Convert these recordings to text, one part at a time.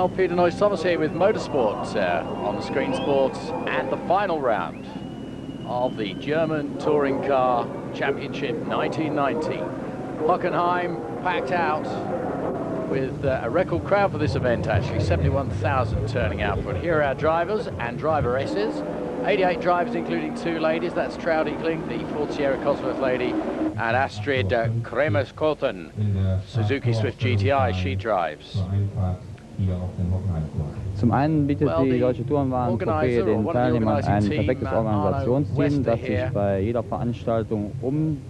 Well, Peter Noyes-Thomas here with Motorsport on the Screen Sports and the final round of the German Touring Car Championship 1990. Hockenheim packed out with a record crowd for this event, actually 71,000 turning out for it. Here are our drivers and driveresses. 88 drivers, including 2 ladies. That's Traud Eekling, the Ford Sierra Cosworth lady, and Astrid Kremerskoten, Suzuki Swift GTI, she drives. Zum einen bietet die Deutsche Tourenwagen-Trophy den Teilnehmern ein perfektes Organisationsteam, das sich bei jeder Veranstaltung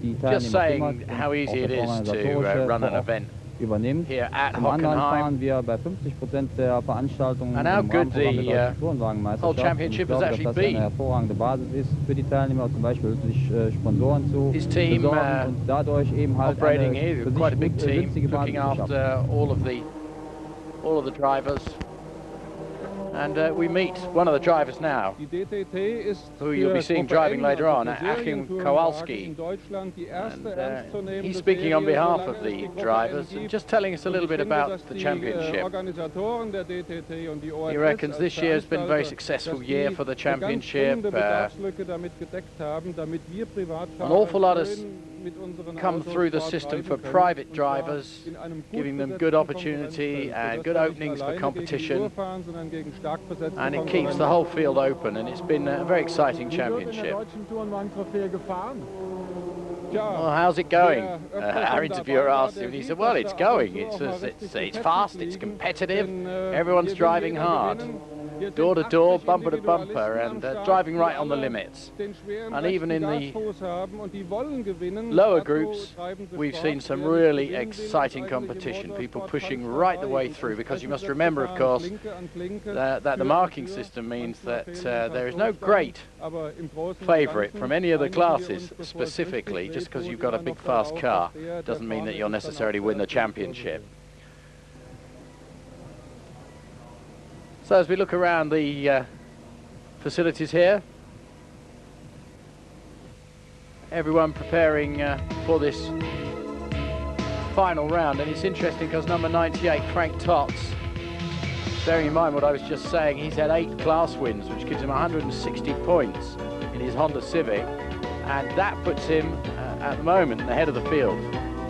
die Teilnehmer kümmert und auch das Organisatorische übernimmt. Zum anderen fahren wir bei 50% der Veranstaltungen im Rahmenprogramm der Deutschen Tourenwagenmeisterschaft. Ich glaube, dass das eine hervorragende Basis ist für die Teilnehmer, zum Beispiel sich Sponsoren zu besorgen und dadurch eben halt eine für sich günstige Basis zu schaffen. All of the drivers, and we meet one of the drivers now, who you'll be seeing driving later on, Achim Kowalski. And he's speaking on behalf of the drivers and just telling us a little bit about the championship. He reckons this year has been a very successful year for the championship. An awful lot has come through the system for private drivers, giving them good opportunity and good openings for competition, and it keeps the whole field open, and it's been a very exciting championship. Well, how's it going? Our interviewer asked him, and he said, well, it's going. It's fast, it's competitive, everyone's driving hard. Door to door, bumper to bumper, and driving right on the limits. And even in the lower groups, we've seen some really exciting competition, people pushing right the way through, because you must remember, of course, that the marking system means that there is no great favourite from any of the classes specifically. Just because you've got a big fast car doesn't mean that you'll necessarily win the championship. So as we look around the facilities here, everyone preparing for this final round, and it's interesting because number 98, Frank Tots, bearing in mind what I was just saying, he's had 8 class wins, which gives him 160 points in his Honda Civic, and that puts him at the moment in the head of the field.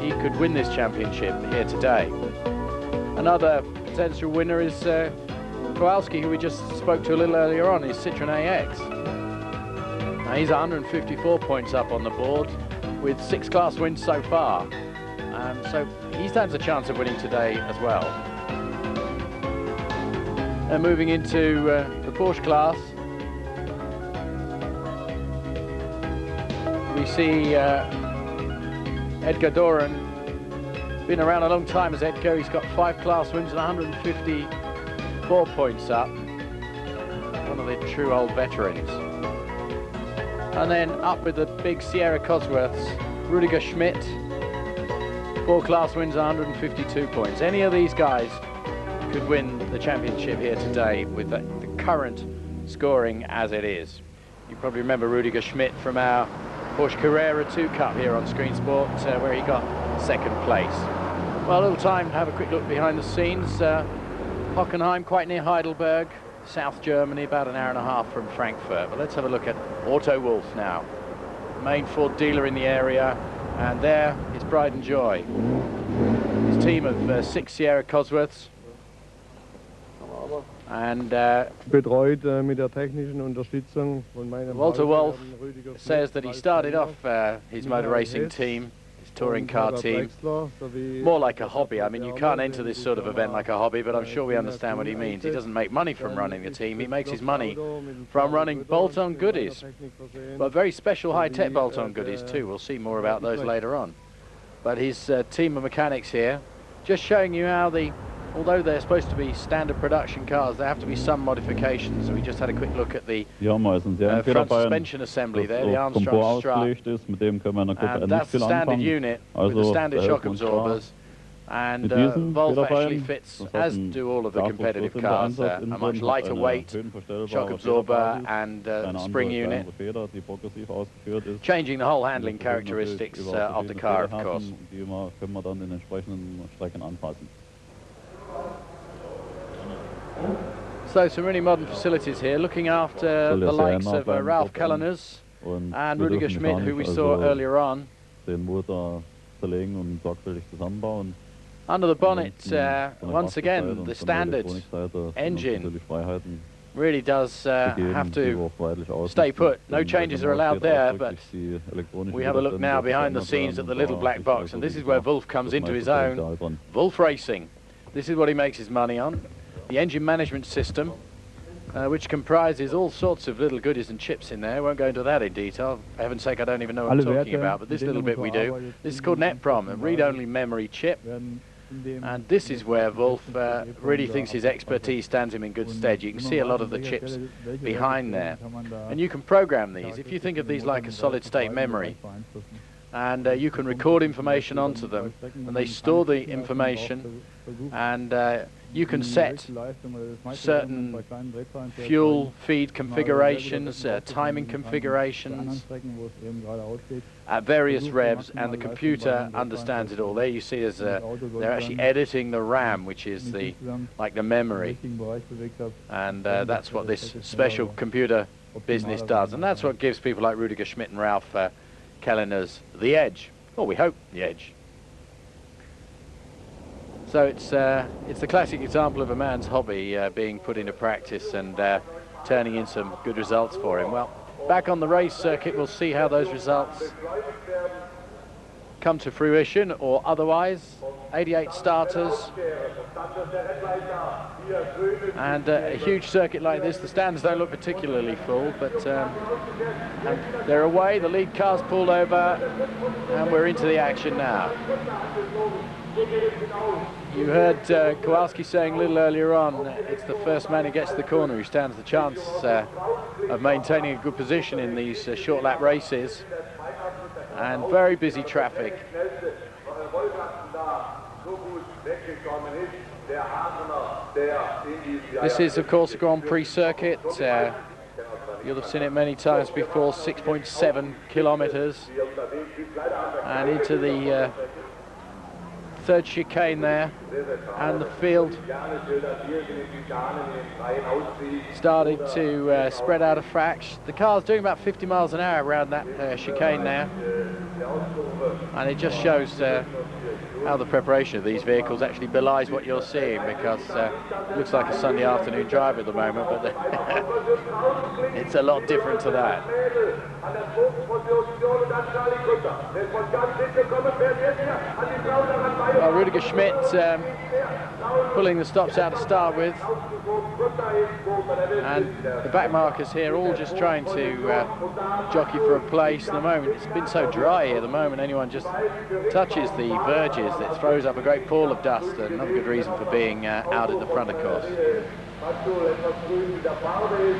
He could win this championship here today. Another potential winner is Kowalski, who we just spoke to a little earlier on, is Citroën AX. Now he's 154 points up on the board with 6 class wins so far. So he stands a chance of winning today as well. And moving into the Porsche class, we see Edgar Doran. Been around a long time as Edgar. He's got 5 class wins and 154 points up. One of the true old veterans. And then up with the big Sierra Cosworths, Rüdiger Schmitt. 4 class wins, 152 points. Any of these guys could win the championship here today with the current scoring as it is. You probably remember Rüdiger Schmitt from our Porsche Carrera 2 Cup here on Screen Sport, where he got 2nd place. Well, a little time to have a quick look behind the scenes. Hockenheim, quite near Heidelberg, South Germany, about an hour and a half from Frankfurt. But let's have a look at Otto Wolff now. Main Ford dealer in the area, and there is pride and joy. His team of 6 Sierra Cosworths. And betreut mit der technischen Unterstützung von meinem Walter Wolff says that he started off his motor racing team, his touring car team, more like a hobby. I mean, you can't enter this sort of event like a hobby, but I'm sure we understand what he means. He doesn't make money from running the team, he makes his money from running bolt-on goodies, but very special high-tech bolt-on goodies too. We'll see more about those later on. But his team of mechanics here, just showing you how although they're supposed to be standard production cars, there have to be some modifications. We just had a quick look at the front suspension assembly there, the Armstrong strut. And that's the standard unit with the standard shock absorbers. And Wolff actually fits, as do all of the competitive cars, a much lighter weight shock absorber and spring unit, changing the whole handling characteristics of the car, of course. So some really modern facilities here, looking after the likes of Ralf Kalleners and Rüdiger Schmitt, who we saw earlier on. Under the bonnet, once again, the standard engine really does have to stay put. No changes are allowed there, but we have a look now behind the scenes at the little black box, and this is where Wolf comes into his own. Wolf Racing, this is what he makes his money on. The engine management system, which comprises all sorts of little goodies and chips in there. I won't go into that in detail. For heaven's sake, I don't even know what I'm talking about, but this little bit we do. This is called NetProm, a read-only memory chip. And this is where Wolf really thinks his expertise stands him in good stead. You can see a lot of the chips behind there. And you can program these. If you think of these like a solid-state memory, and you can record information onto them, and they store the information, and you can set certain fuel feed configurations, timing configurations at various revs, and the computer understands it all. There you see they're actually editing the RAM, which is like the memory, and that's what this special computer business does, and that's what gives people like Rüdiger Schmitt and Ralf Kalleners the edge, or we hope the edge. So it's the classic example of a man's hobby being put into practice and turning in some good results for him. Well, back on the race circuit, we'll see how those results come to fruition or otherwise. 88 starters, and a huge circuit like this, the stands don't look particularly full, but and they're away. The lead car's pulled over, and we're into the action now. You heard Kowalski saying a little earlier on, it's the first man who gets to the corner who stands the chance of maintaining a good position in these short lap races, and very busy traffic. This is of course a Grand Prix circuit. You'll have seen it many times before, 6.7 kilometers, and into the third chicane there, and the field started to spread out of fractions. The car's doing about 50 miles an hour around that chicane there, and it just shows how the preparation of these vehicles actually belies what you're seeing, because it looks like a Sunday afternoon drive at the moment, but it's a lot different to that. Well, Rüdiger Schmitt pulling the stops out to start with, and the back markers here all just trying to jockey for a place at the moment. It's been so dry here at the moment, anyone just touches the verges, it throws up a great pall of dust, and another good reason for being out at the front, of course.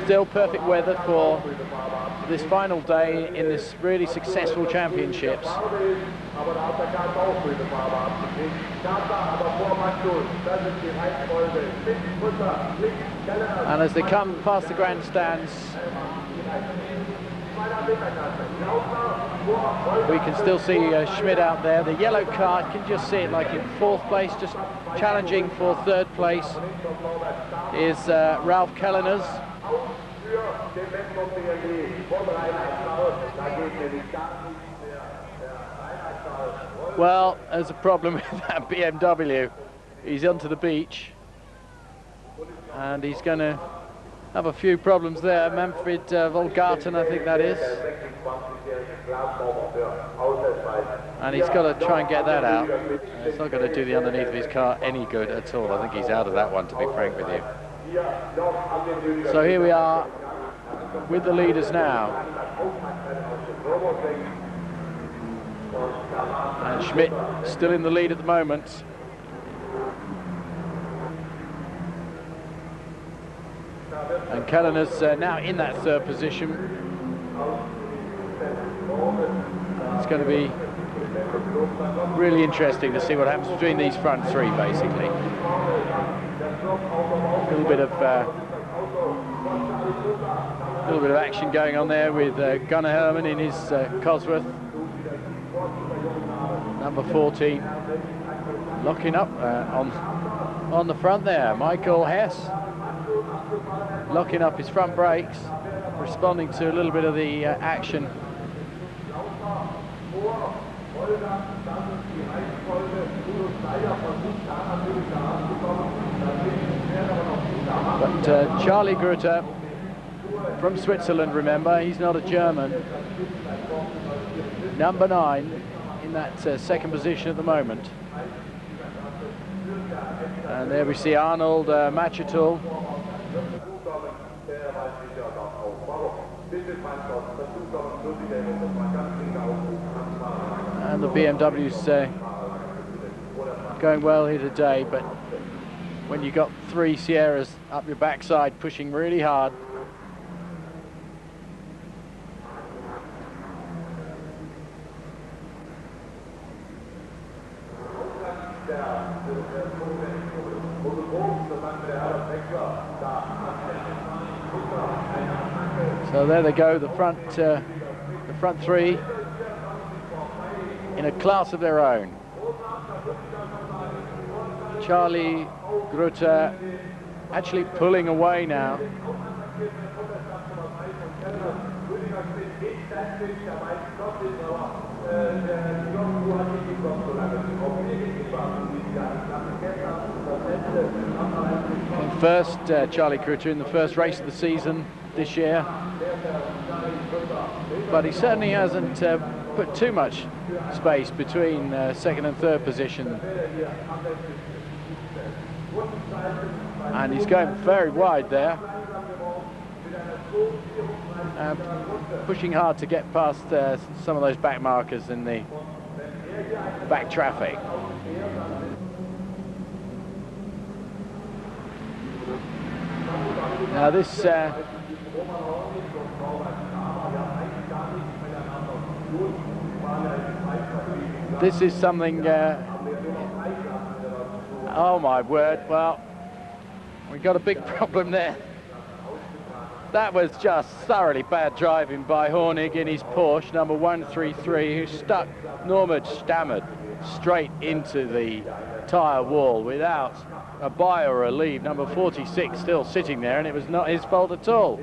Still perfect weather for this final day in this really successful championships. And as they come past the grandstands, we can still see Schmitt out there. The yellow car, you can just see it like in fourth place, just challenging for third place is Ralf Kalleners. Well, there's a problem with that BMW. He's onto the beach, and he's going to have a few problems there. Manfred Volgarten, I think that is. And he's got to try and get that out. It's not going to do the underneath of his car any good at all. I think he's out of that one, to be frank with you. So here we are with the leaders now. And Schmitt still in the lead at the moment. And Kalleners now in that third position. It's going to be really interesting to see what happens between these front three, basically. A little bit of action going on there with Gunnar Hermann in his Cosworth. Number 14 locking up on the front there, Michael Hess. locking up his front brakes, responding to a little bit of the action. But Charlie Grütter from Switzerland, remember, he's not a German. Number 9 in that second position at the moment. And there we see Arnold Machetul. And the BMW's going well here today, but when you got 3 Sierras up your backside pushing really hard, so there they go, the front 3 in a class of their own. Charlie Grütter actually pulling away now. And first, Charlie Grütter in the first race of the season this year, but he certainly hasn't put too much space between second and third position, and he's going very wide there, pushing hard to get past some of those back markers in the back traffic. Now this this is something, oh my word, well, we got a big problem there. That was just thoroughly bad driving by Hornig in his Porsche, number 133, who stuck Norman Stammer straight into the tyre wall without a buy or a leave. Number 46 still sitting there, and it was not his fault at all.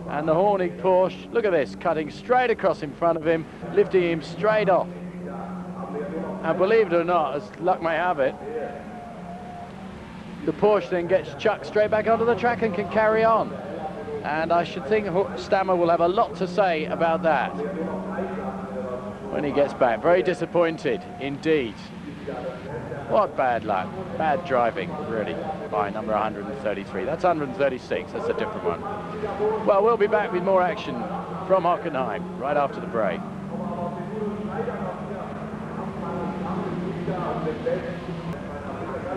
And the Hornig Porsche, look at this, cutting straight across in front of him, lifting him straight off. And believe it or not, as luck may have it, the Porsche then gets chucked straight back onto the track and can carry on. And I should think Stammer will have a lot to say about that when he gets back. Very disappointed indeed. What bad luck, bad driving really by number 133. That's 136, that's a different one. Well, we'll be back with more action from Hockenheim right after the break.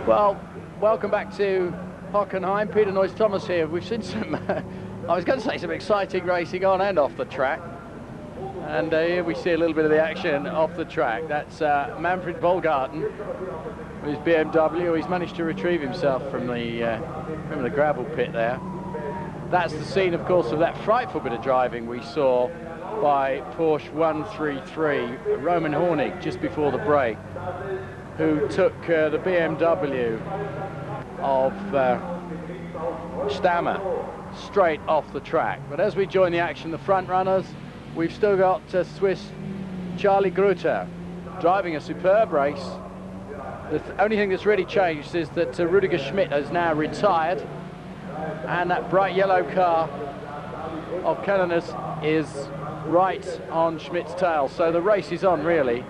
Well, welcome back to Hockenheim. Peter Noyes-Thomas here. We've seen some, I was going to say some exciting racing on and off the track. And here we see a little bit of the action off the track. That's Manfred Volgarten with his BMW. He's managed to retrieve himself from the gravel pit there. That's the scene, of course, of that frightful bit of driving we saw by Porsche 133, Roman Hornig, just before the break, who took the BMW of Stammer straight off the track. But as we join the action, the front runners, we've still got Swiss Charlie Grütter driving a superb race. The only thing that's really changed is that Rüdiger Schmitt has now retired, and that bright yellow car of Kellener's is right on Schmidt's tail. So the race is on, really.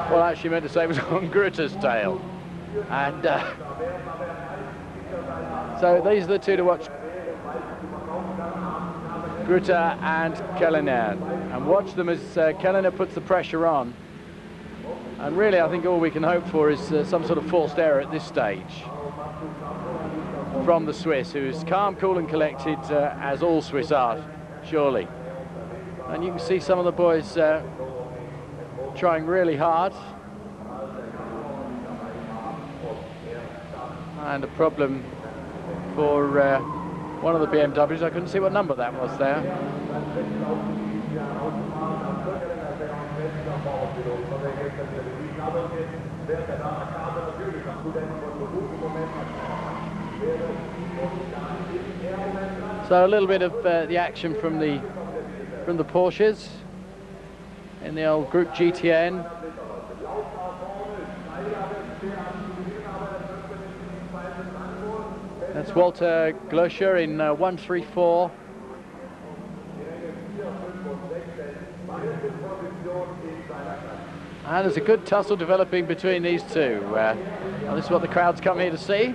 Well, actually meant to say it was on Grütter's tail. And so these are the two to watch, Grütter and Kellener, and watch them as Kellener puts the pressure on. And really, I think all we can hope for is some sort of forced error at this stage from the Swiss, who is calm, cool and collected, as all Swiss are, surely. And you can see some of the boys trying really hard. And a problem for one of the BMWs. I couldn't see what number that was there. So a little bit of the action from the Porsches in the old Group GTN. That's Walter Glöscher in 134. And there's a good tussle developing between these two. Well, this is what the crowd's come here to see.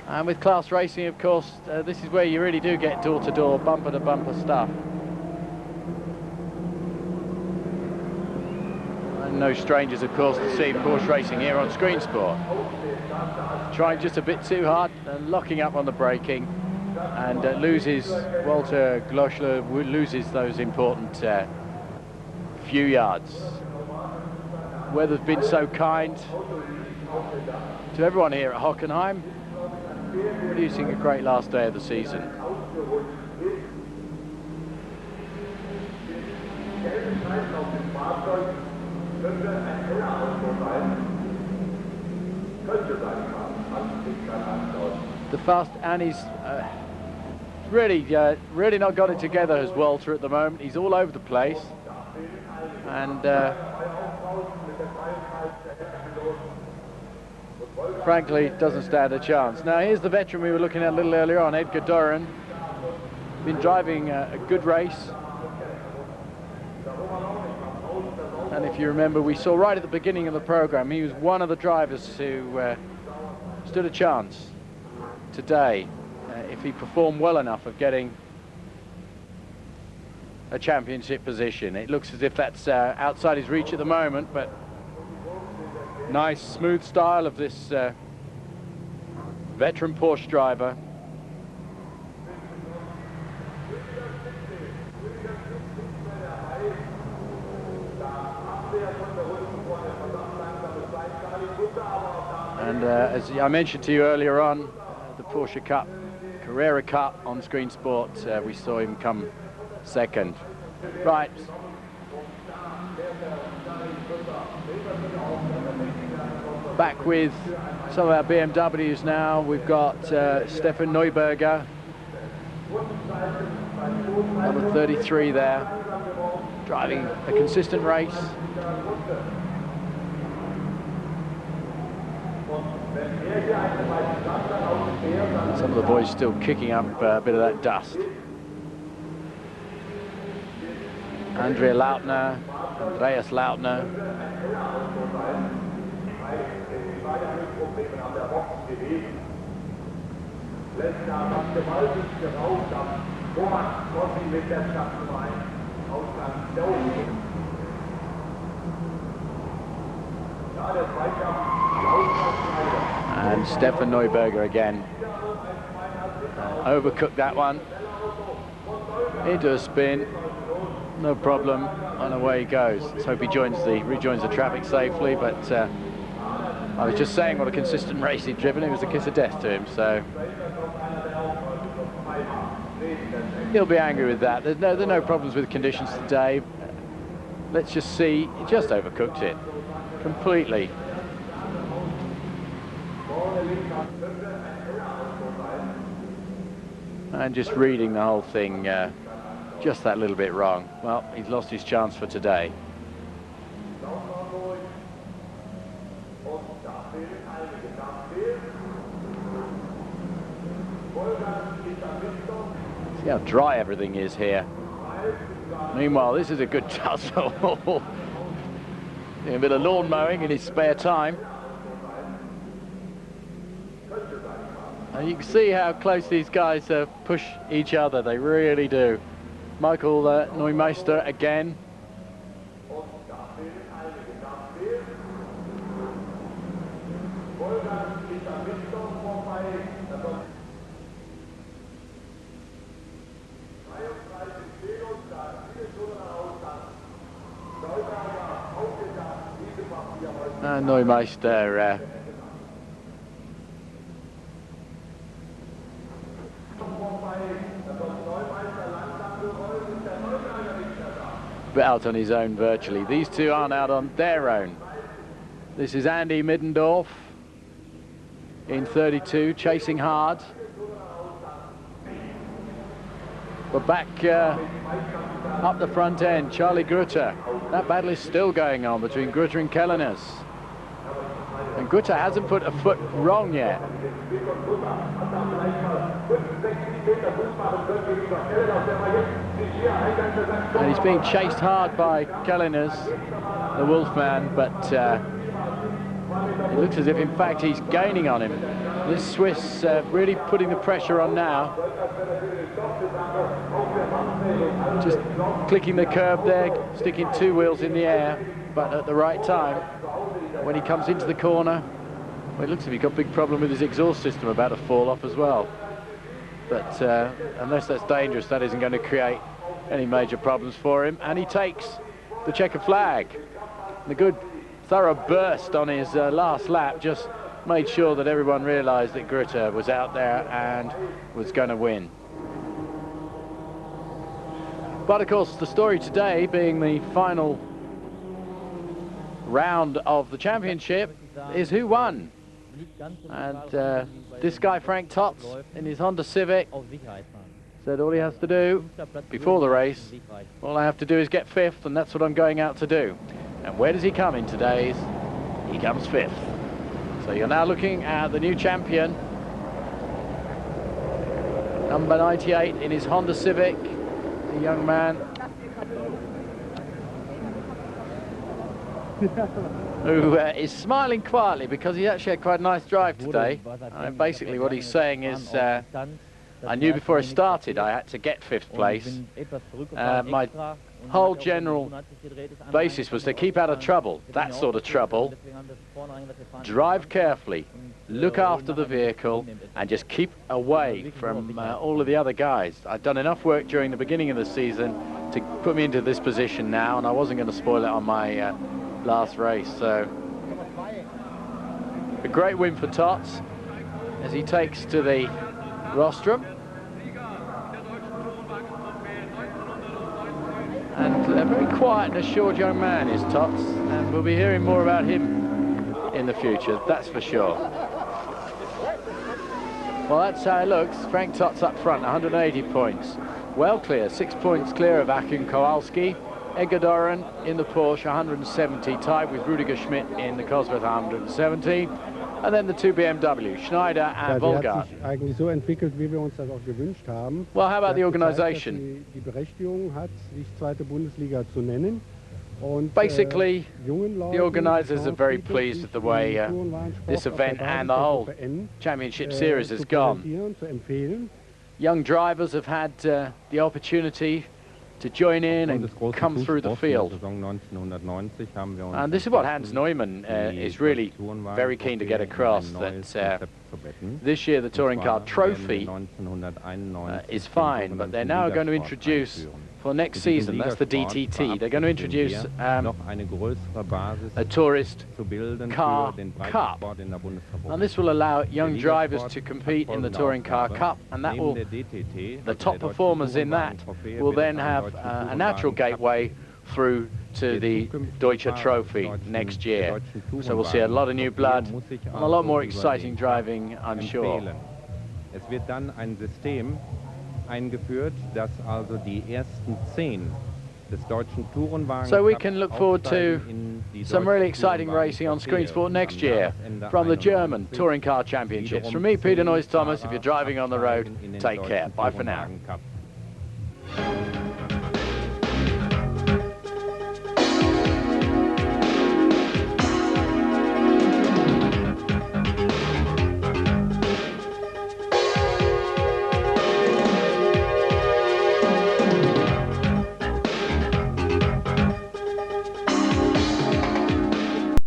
And with class racing, of course, this is where you really do get door-to-door, bumper-to-bumper stuff. And no strangers, of course, to see Porsche racing here on Screen Sport. Trying just a bit too hard and locking up on the braking, and loses, Walter Glöscher loses those important few yards. Weather's been so kind to everyone here at Hockenheim, producing a great last day of the season. The fast Annie's really not got it together as Walter at the moment. He's all over the place, and frankly doesn't stand a chance. Now here's the veteran we were looking at a little earlier on, Edgar Doran. Been driving a good race, and if you remember, we saw right at the beginning of the program he was one of the drivers who stood a chance today if he performed well enough of getting a championship position. It looks as if that's outside his reach at the moment, but nice smooth style of this veteran Porsche driver. And as I mentioned to you earlier on, the Porsche Cup, Carrera Cup on Screen Sport, we saw him come second. Right. Back with some of our BMWs now. We've got Stefan Neuberger, number 33 there, driving a consistent race. Some of the boys still kicking up a bit of that dust. Andreas Lautner. And Stefan Neuberger again. Overcooked that one. Into a spin. No problem, and away he goes. Let's hope he rejoins the traffic safely, but I was just saying what a consistent race he'd driven. It was a kiss of death to him, so he'll be angry with that. There are no problems with conditions today. Let's just see, he just overcooked it completely. And just reading the whole thing, just that little bit wrong. Well, he's lost his chance for today. See how dry everything is here. Meanwhile, this is a good tussle. Doing a bit of lawn mowing in his spare time. And you can see how close these guys push each other. They really do. Michael Neumeister again. And Neumeister out on his own virtually. These two aren't out on their own. This is Andy Middendorf in 32, chasing hard. But back up the front end, Charlie Grütter. That battle is still going on between Grütter and Kellenius. And Grütter hasn't put a foot wrong yet. And he's being chased hard by Kellenius, the Wolfman, but it looks as if in fact he's gaining on him. This Swiss really putting the pressure on now. Just clicking the curb there, sticking two wheels in the air, but at the right time. When he comes into the corner, well, it looks as if he's got a big problem with his exhaust system about to fall off as well. But unless that's dangerous, that isn't going to create any major problems for him. And he takes the checkered flag. The good thorough burst on his last lap just made sure that everyone realized that Grütter was out there and was going to win. But of course, the story today being the final round of the championship is who won. And this guy, Frank Tots, in his Honda Civic, said all he has to do before the race, all I have to do is get fifth, and that's what I'm going out to do. And where does he come in today's? He comes fifth. So you're now looking at the new champion, number 98 in his Honda Civic, a young man who is smiling quietly because he actually had quite a nice drive today. Basically what he's saying is, I knew before I started I had to get fifth place. My whole general basis was to keep out of trouble, that sort of trouble. Drive carefully, look after the vehicle, and just keep away from all of the other guys. I'd done enough work during the beginning of the season to put me into this position now, and I wasn't going to spoil it on my last race. So a great win for Tots as he takes to the rostrum. And a very quiet and assured young man is Tots, and we'll be hearing more about him in the future, that's for sure. Well, that's how it looks. Frank Tots up front, 180 points. Well clear, 6 points clear of Achim Kowalski. Edgar Doran in the Porsche, 170, tied with Rüdiger Schmitt in the Cosworth, 170. And then the two BMW, Schneider and Volga. Well, how about the organisation? Basically, the organisers are very pleased with the way this event and the whole championship series has gone. Young drivers have had the opportunity to join in and come through the field. And this is what Hans Neumann is really very keen to get across, that this year the Touring Car Trophy is fine, but they're now going to introduce, for next season, that's the DTT, they're going to introduce a tourist car cup. And this will allow young drivers to compete in the Touring Car Cup, and that will, the top performers in that will then have a natural gateway through to the Deutsche Trophy next year. So we'll see a lot of new blood and a lot more exciting driving, I'm sure. Es wird dann ein System eingeführt, das also die ersten 10 des Deutschen Tourenwagen. So we can look forward to some really exciting racing on Screen Sport next year from the German Touring Car Championships. From me, Peter Noyes Thomas, if you're driving on the road, take care. Bye for now.